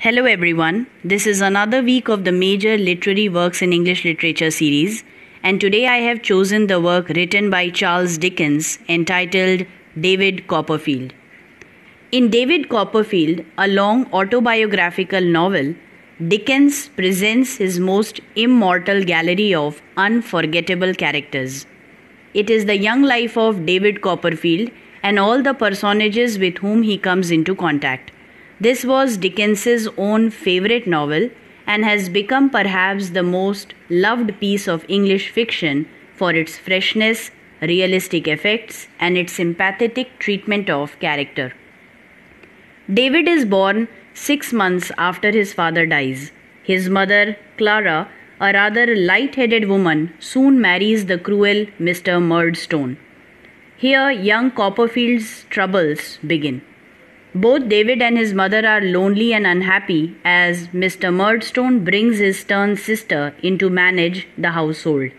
Hello everyone, this is another week of the major literary works in English literature series, and today I have chosen the work written by Charles Dickens entitled David Copperfield. In David Copperfield, a long autobiographical novel, Dickens presents his most immortal gallery of unforgettable characters. It is the young life of David Copperfield and all the personages with whom he comes into contact. This was Dickens's own favorite novel and has become perhaps the most loved piece of English fiction for its freshness, realistic effects, and its sympathetic treatment of character. David is born 6 months after his father dies. His mother, Clara, a rather light-headed woman, soon marries the cruel Mr. Murdstone. Here, young Copperfield's troubles begin. Both David and his mother are lonely and unhappy as Mr. Murdstone brings his stern sister in to manage the household.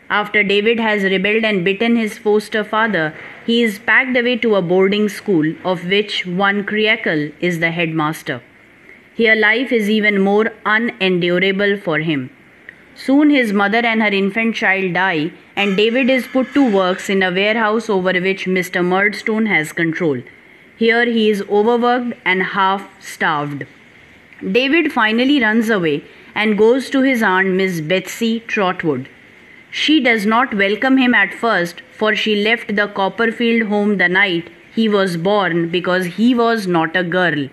After David has rebelled and bitten his foster father, he is packed away to a boarding school of which one Creakle is the headmaster. Here life is even more unendurable for him. Soon his mother and her infant child die, and David is put to work in a warehouse over which Mr. Murdstone has control. Here he is overworked and half-starved. David finally runs away and goes to his aunt Miss Betsy Trotwood. She does not welcome him at first, for she left the Copperfield home the night he was born because he was not a girl.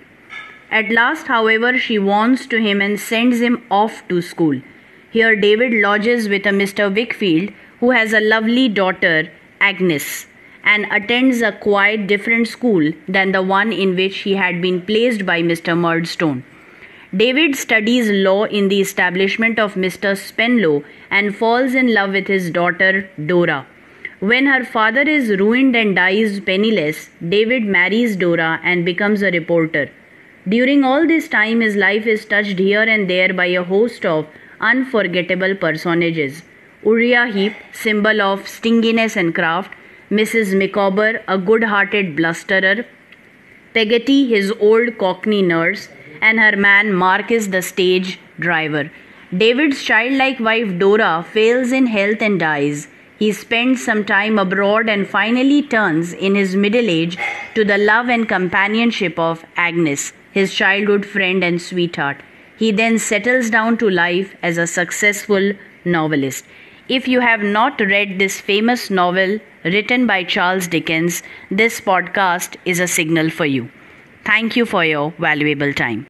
At last, however, she warns to him and sends him off to school. Here David lodges with a Mr. Wickfield who has a lovely daughter, Agnes, and attends a quite different school than the one in which he had been placed by Mr. Murdstone. David studies law in the establishment of Mr. Spenlow and falls in love with his daughter Dora. When her father is ruined and dies penniless, David marries Dora and becomes a reporter. During all this time, his life is touched here and there by a host of unforgettable personages. Uriah Heep, symbol of stinginess and craft, Mrs. Micawber, a good-hearted blusterer, Peggotty, his old Cockney nurse, and her man Marcus, the stage driver. David's childlike wife Dora fails in health and dies. He spends some time abroad and finally turns, in his middle age, to the love and companionship of Agnes, his childhood friend and sweetheart. He then settles down to life as a successful novelist. If you have not read this famous novel written by Charles Dickens, this podcast is a signal for you. Thank you for your valuable time.